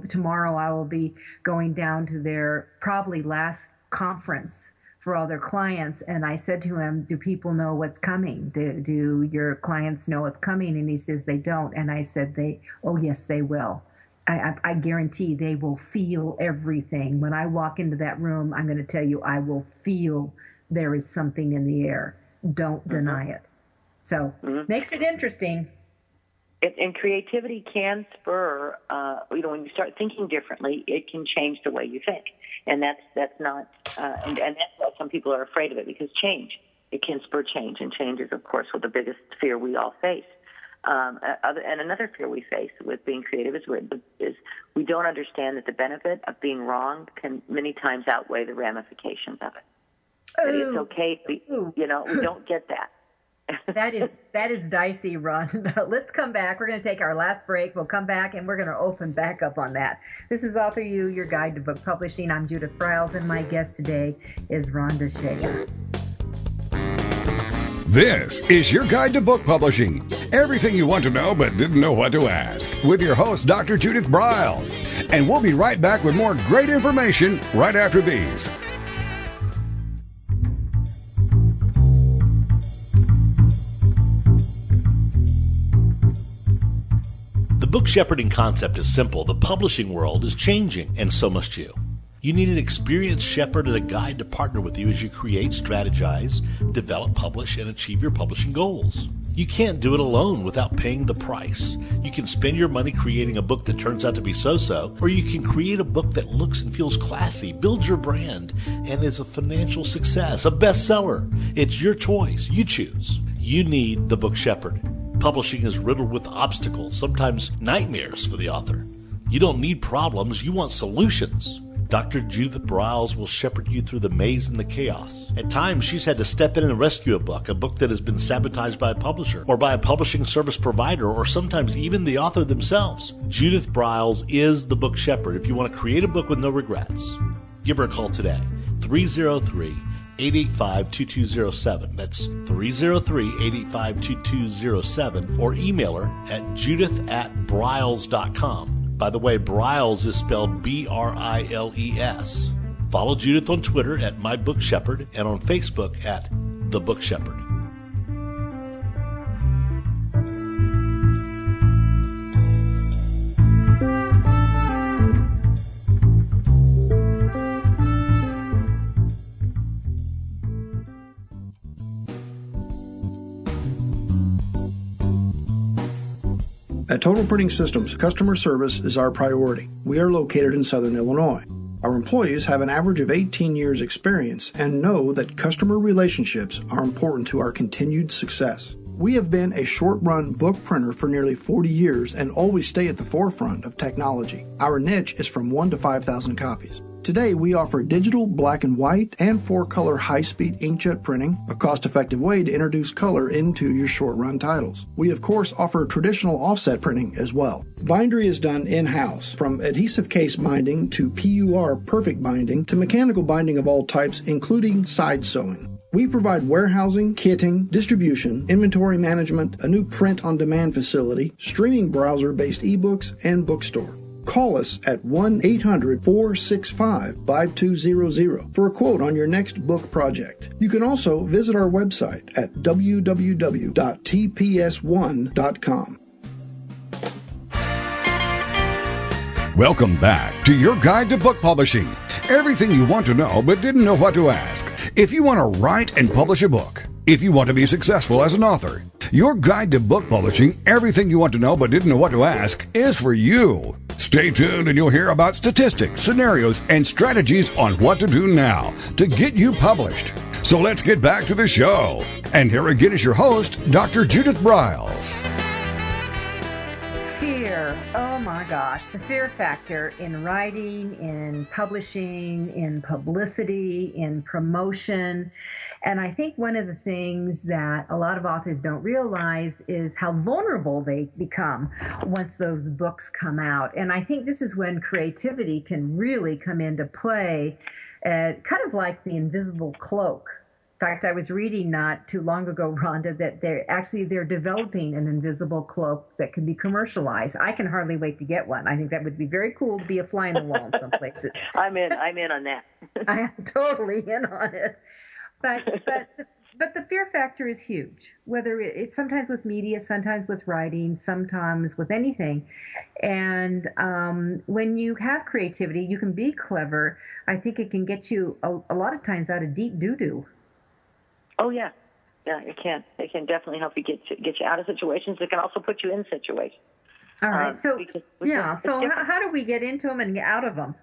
tomorrow I will be going down to their probably last conference for all their clients, and I said to him, do people know what's coming? Do your clients know what's coming? And he says they don't. And I said, oh yes, they will. I guarantee they will feel everything. When I walk into that room, I'm going to tell you, I will feel there is something in the air. Don't deny it. So makes it interesting. And creativity can spur, when you start thinking differently, it can change the way you think. And that's not, and that's why some people are afraid of it, because it can spur change. And change is, of course, the biggest fear we all face. And another fear we face with being creative is we don't understand that the benefit of being wrong can many times outweigh the ramifications of it. That it's okay, we don't get that. That is dicey, Ron. Let's come back. We're going to take our last break. We'll come back, and we're going to open back up on that. This is Author You, your guide to book publishing. I'm Judith Briles, and my guest today is Ronda Sheya. This is your guide to book publishing. Everything you want to know but didn't know what to ask. With your host, Dr. Judith Briles. And we'll be right back with more great information right after these. The book shepherding concept is simple. The publishing world is changing, and so must you. You need an experienced shepherd and a guide to partner with you as you create, strategize, develop, publish, and achieve your publishing goals. You can't do it alone without paying the price. You can spend your money creating a book that turns out to be so-so, or you can create a book that looks and feels classy, builds your brand, and is a financial success, a bestseller. It's your choice. You choose. You need the book shepherd. Publishing is riddled with obstacles, sometimes nightmares for the author. You don't need problems, you want solutions. Dr. Judith Briles will shepherd you through the maze and the chaos. At times, she's had to step in and rescue a book that has been sabotaged by a publisher, or by a publishing service provider, or sometimes even the author themselves. Judith Briles is the book shepherd if you want to create a book with no regrets. Give her a call today, 303-885-2207. That's 303-885-2207, or email her at judith@briles.com. By the way, Briles is spelled B-R-I-L-E-S. Follow Judith on Twitter at My Book Shepherd and on Facebook at The Book Shepherd. At Total Printing Systems, customer service is our priority. We are located in Southern Illinois. Our employees have an average of 18 years experience and know that customer relationships are important to our continued success. We have been a short-run book printer for nearly 40 years and always stay at the forefront of technology. Our niche is from 1 to 5,000 copies. Today, we offer digital, black and white, and 4-color high-speed inkjet printing, a cost-effective way to introduce color into your short-run titles. We, of course, offer traditional offset printing as well. Bindery is done in-house, from adhesive case binding to PUR perfect binding to mechanical binding of all types, including side sewing. We provide warehousing, kitting, distribution, inventory management, a new print-on-demand facility, streaming browser-based ebooks, and bookstore. Call us at 1-800-465-5200 for a quote on your next book project. You can also visit our website at www.tps1.com. Welcome back to your guide to book publishing. Everything you want to know but didn't know what to ask. If you want to write and publish a book, if you want to be successful as an author, your guide to book publishing, everything you want to know but didn't know what to ask, is for you. Stay tuned and you'll hear about statistics, scenarios, and strategies on what to do now to get you published. So let's get back to the show. And here again is your host, Dr. Judith Briles. Fear. fear. Oh my gosh, the fear factor in writing, in publishing, in publicity, in promotion. And I think one of the things that a lot of authors don't realize is how vulnerable they become once those books come out. And I think this is when creativity can really come into play, kind of like the invisible cloak. In fact, I was reading not too long ago, Rhonda, that they're developing an invisible cloak that can be commercialized. I can hardly wait to get one. I think that would be very cool to be a fly on the wall in some places. I'm in on that. I am totally in on it. But the fear factor is huge, whether it's sometimes with media, sometimes with writing, sometimes with anything. And when you have creativity, you can be clever. I think it can get you a lot of times out of deep doo-doo. Oh, yeah. Yeah, it can. It can definitely help you get you out of situations. It can also put you in situations. All right. So how do we get into them and get out of them?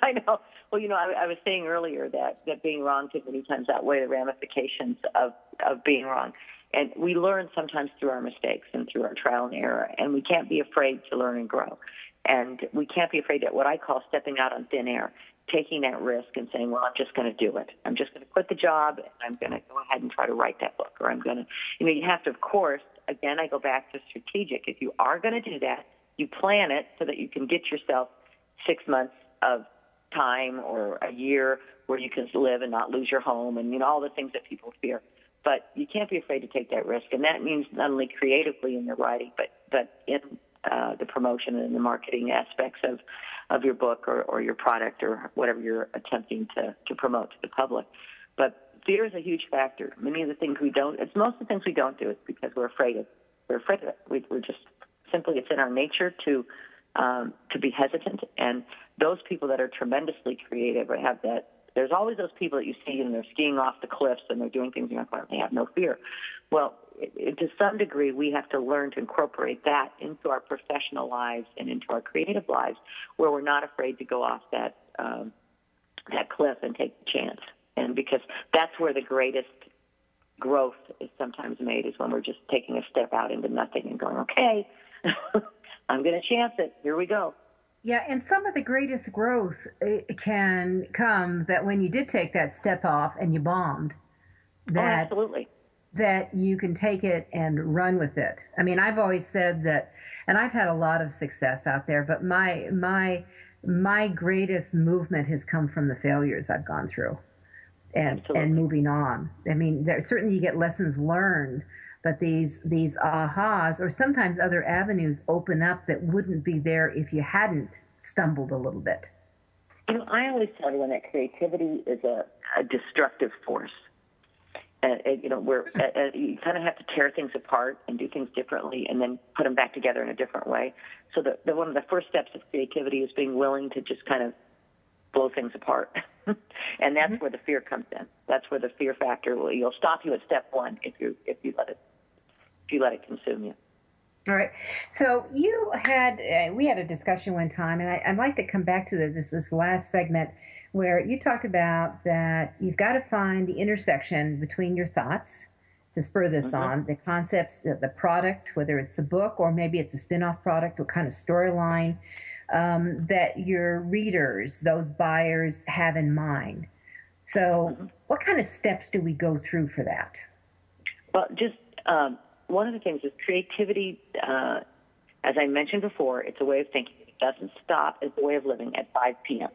I know. Well, I was saying earlier that being wrong can many times outweigh the ramifications of being wrong. And we learn sometimes through our mistakes and through our trial and error, and we can't be afraid to learn and grow. And we can't be afraid of what I call stepping out on thin air, taking that risk and saying, well, I'm just going to do it. I'm just going to quit the job, and I'm going to go ahead and try to write that book. Or I'm going to, you have to, of course, again, I go back to strategic. If you are going to do that, you plan it so that you can get yourself 6 months of time or a year where you can live and not lose your home and, all the things that people fear. But you can't be afraid to take that risk. And that means not only creatively in your writing, but in the promotion and the marketing aspects of your book or your product or whatever you're attempting to promote to the public. But fear is a huge factor. Many of the things we don't, it's most of the things we don't do is because we're afraid of it. We're just simply, it's in our nature to be hesitant. And those people that are tremendously creative or have that, there's always those people that you see and they're skiing off the cliffs and they're doing things and they have no fear. Well, to some degree, we have to learn to incorporate that into our professional lives and into our creative lives, where we're not afraid to go off that cliff and take the chance. And because that's where the greatest growth is sometimes made, is when we're just taking a step out into nothing and going, okay, I'm going to chance it. Here we go. Yeah, and some of the greatest growth can come that when you did take that step off and you bombed. Absolutely. That you can take it and run with it. I mean, I've always said that, and I've had a lot of success out there, but my greatest movement has come from the failures I've gone through and moving on. I mean, certainly you get lessons learned, but these ahas or sometimes other avenues open up that wouldn't be there if you hadn't stumbled a little bit. I always tell everyone that creativity is a destructive force. You kind of have to tear things apart and do things differently and then put them back together in a different way. So one of the first steps of creativity is being willing to just kind of blow things apart. And that's where the fear comes in. That's where the fear factor will stop you at step one if you let it consume you. All right. So we had a discussion one time, and I'd like to come back to this last segment where you talked about that you've got to find the intersection between your thoughts to spur this on, the concepts, the product, whether it's a book or maybe it's a spin-off product, what kind of storyline that your readers, those buyers, have in mind. So what kind of steps do we go through for that? Well, just one of the things is creativity, as I mentioned before, it's a way of thinking. It doesn't stop. It's a way of living at 5 p.m.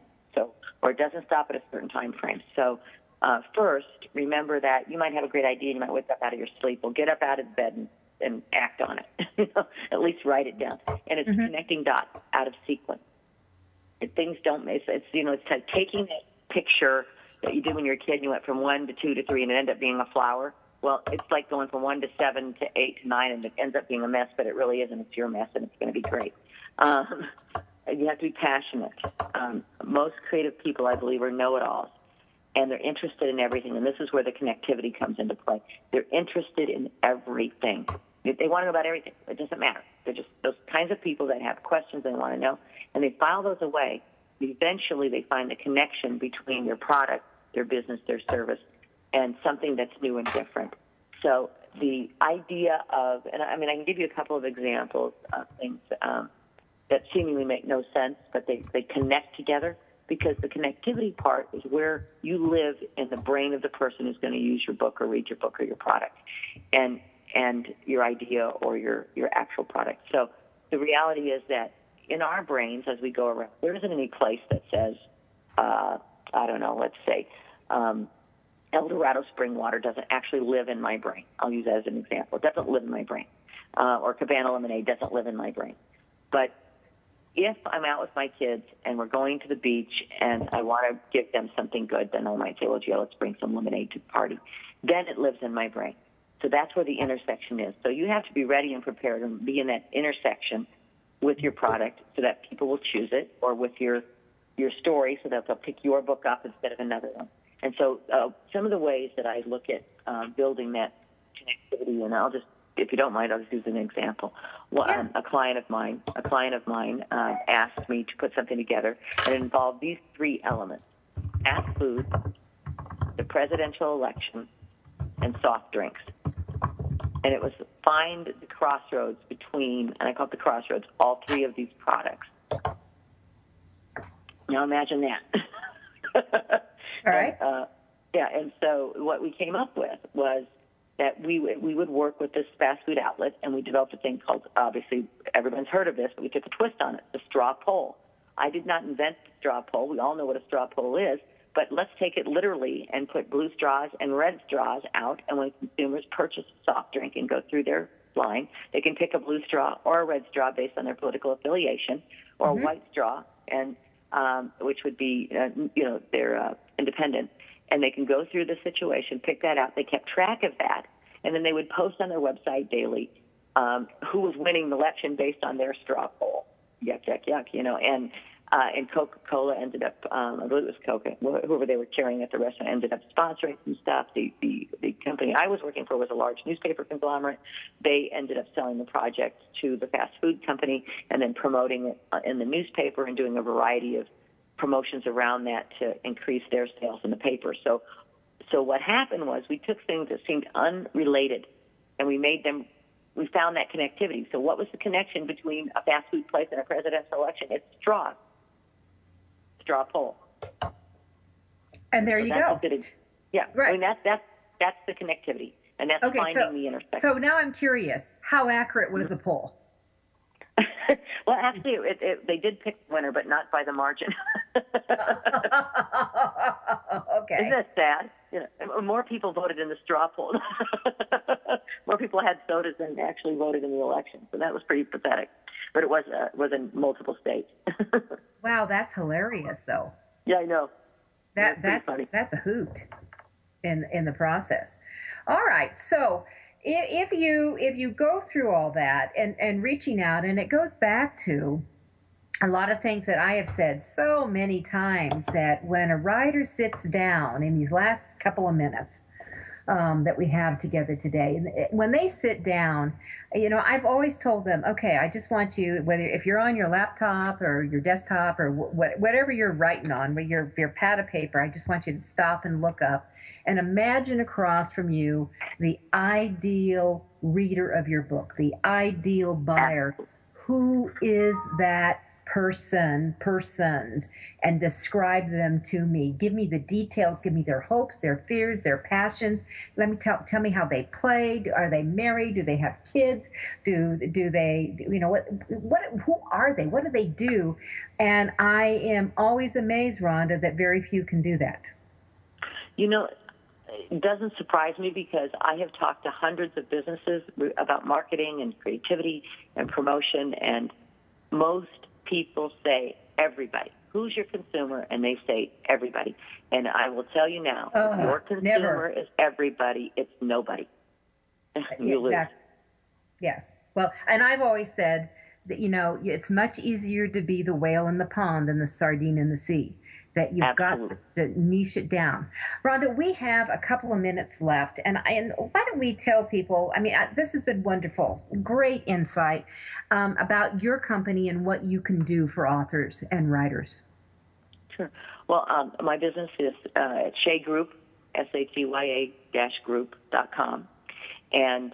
Or it doesn't stop at a certain time frame. So first, remember that you might have a great idea and you might wake up out of your sleep. Well, get up out of bed and act on it. At least write it down. And it's connecting dots out of sequence. If things don't make sense, it's like taking that picture that you did when you were a kid and you went from 1 to 2 to 3 and it ended up being a flower. Well, it's like going from 1 to 7 to 8 to 9 and it ends up being a mess, but it really isn't. It's your mess and it's going to be great. You have to be passionate. Most creative people, I believe, are know-it-alls, and they're interested in everything, and this is where the connectivity comes into play. They're interested in everything. They want to know about everything. It doesn't matter. They're just those kinds of people that have questions they want to know, and they file those away. Eventually, they find the connection between their product, their business, their service, and something that's new and different. So the idea of, and I mean, I can give you a couple of examples of things that seemingly make no sense, but they connect together, because the connectivity part is where you live in the brain of the person who's going to use your book or read your book or your product, and your idea or your actual product. So the reality is that in our brains, as we go around, there isn't any place that says, I don't know, let's say, El Dorado spring water doesn't actually live in my brain. I'll use that as an example. It doesn't live in my brain. Or Cabana lemonade doesn't live in my brain. But if I'm out with my kids and we're going to the beach and I want to give them something good, then I might say, well, gee, let's bring some lemonade to the party. Then it lives in my brain. So that's where the intersection is. So you have to be ready and prepared and be in that intersection with your product so that people will choose it, or with your story so that they'll pick your book up instead of another one. And so some of the ways that I look at building that connectivity, and I'll just, if you don't mind, I'll just use an example. Well, Yeah. A client of mine asked me to put something together, and it involved these three elements: fast food, the presidential election, and soft drinks. And it was find the crossroads between, and I call it the crossroads, all three of these products. Now imagine that. All right. And so what we came up with was that we would work with this fast food outlet, and we developed a thing called, obviously everyone's heard of this, but we took a twist on it, the straw poll. I did not invent the straw poll. We all know what a straw poll is, but let's take it literally and put blue straws and red straws out, and when consumers purchase a soft drink and go through their line, they can pick a blue straw or a red straw based on their political affiliation, or a white straw, and which would be, they're independent. And they can go through the situation, pick that out. They kept track of that, and then they would post on their website daily who was winning the election based on their straw poll. Yuck, yuck, yuck, and Coca-Cola ended up, I believe it was Coca, whoever they were carrying at the restaurant ended up sponsoring some stuff. The company I was working for was a large newspaper conglomerate. They ended up selling the project to the fast food company and then promoting it in the newspaper and doing a variety of promotions around that to increase their sales in the paper. So what happened was we took things that seemed unrelated and we found that connectivity. So what was the connection between a fast food place and a presidential election? It's straw poll. And there you go. Yeah, right. I mean, that's the connectivity, and that's finding the intersection. So now I'm curious, how accurate was the poll? Well, actually, they did pick the winner, but not by the margin. Okay. Isn't that sad? More people voted in the straw poll. More people had sodas than actually voted in the election. So that was pretty pathetic. But it was in multiple states. Wow, that's hilarious, though. Yeah, I know. That's a hoot in the process. All right, so if you go through all that and reaching out, and it goes back to a lot of things that I have said so many times, that when a writer sits down in these last couple of minutes that we have together today, and when they sit down, I've always told them, okay, I just want you, if you're on your laptop or your desktop or whatever you're writing on, with your pad of paper, I just want you to stop and look up and imagine across from you the ideal reader of your book, the ideal buyer. Who is that persons, and describe them to me. Give me the details. Give me their hopes, their fears, their passions. Let me tell me how they play. Are they married? Do they have kids? Do they, who are they? What do they do? And I am always amazed, Rhonda, that very few can do that. It doesn't surprise me, because I have talked to hundreds of businesses about marketing and creativity and promotion, and most people say everybody. Who's your consumer? And they say everybody. And I will tell you now, if your consumer is everybody, it's nobody. You lose. Yes. Well, and I've always said that, it's much easier to be the whale in the pond than the sardine in the sea. That you've Absolutely. got to niche it down. Rhonda, we have a couple of minutes left, and why don't we tell people, this has been wonderful, great insight about your company and what you can do for authors and writers. Sure. Well, my business is at Sheya Group, SHEYA-group.com. And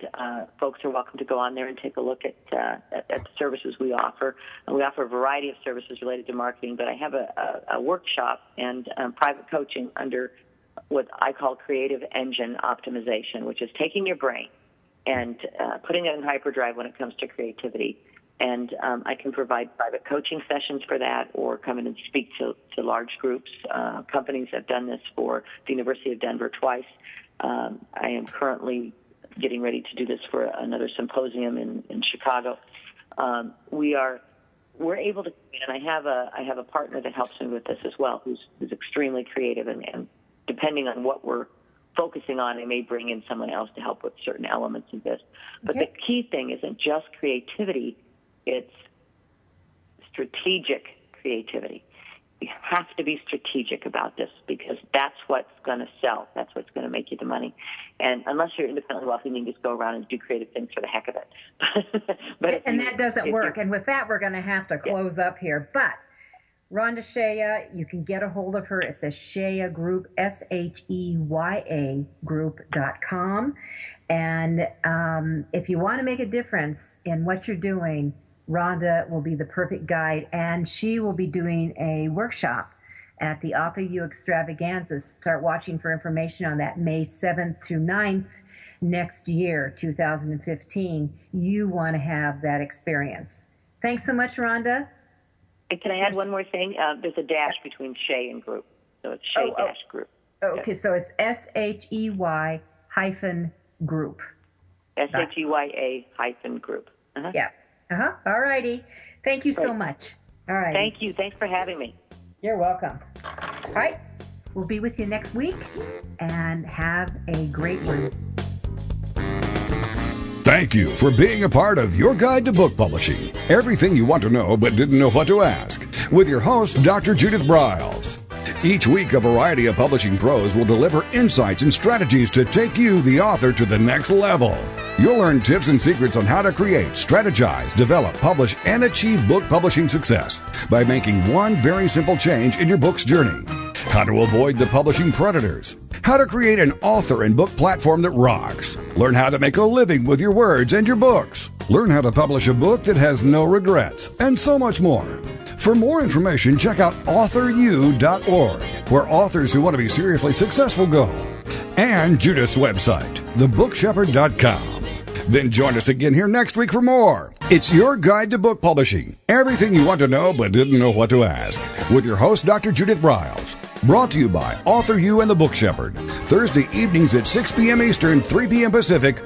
folks are welcome to go on there and take a look at the services we offer. And we offer a variety of services related to marketing, but I have a workshop and private coaching under what I call creative engine optimization, which is taking your brain and putting it in hyperdrive when it comes to creativity. And I can provide private coaching sessions for that, or come in and speak to large groups. Companies have done this for the University of Denver twice. I am currently getting ready to do this for another symposium in Chicago. We're able to, and I have a partner that helps me with this as well, who's extremely creative, and depending on what we're focusing on, I may bring in someone else to help with certain elements of this. But the key thing isn't just creativity, it's strategic creativity. You have to be strategic about this, because that's what's going to sell. That's what's going to make you the money. And unless you're independently wealthy, you can just go around and do creative things for the heck of it. And that doesn't work. And with that, we're going to have to close up here. But Ronda Sheya, you can get a hold of her at the Sheya Group, SHEYA Group.com. And if you want to make a difference in what you're doing, Rhonda will be the perfect guide, and she will be doing a workshop at the Author U Extravaganza. Start watching for information on that, May 7th through 9th next year, 2015. You want to have that experience. Thanks so much, Rhonda. And can I add one more thing? There's a dash between Shea and Group, so it's Shea Group. Okay, so it's SHEY Group. SHEYA Group. Uh-huh. Yeah. All righty. Thank you so much. All right. Thank you. Thanks for having me. You're welcome. All right. We'll be with you next week, and have a great one. Thank you for being a part of Your Guide to Book Publishing. Everything you want to know but didn't know what to ask. With your host, Dr. Judith Briles. Each week, a variety of publishing pros will deliver insights and strategies to take you, the author, to the next level. You'll learn tips and secrets on how to create, strategize, develop, publish, and achieve book publishing success by making one very simple change in your book's journey. How to avoid the publishing predators. How to create an author and book platform that rocks. Learn how to make a living with your words and your books. Learn how to publish a book that has no regrets, and so much more. For more information, check out authoru.org, where authors who want to be seriously successful go. And Judith's website, thebookshepherd.com. Then join us again here next week for more. It's Your Guide to Book Publishing. Everything you want to know but didn't know what to ask. With your host, Dr. Judith Briles. Brought to you by Author U and the Book Shepherd. Thursday evenings at 6 p.m. Eastern, 3 p.m. Pacific,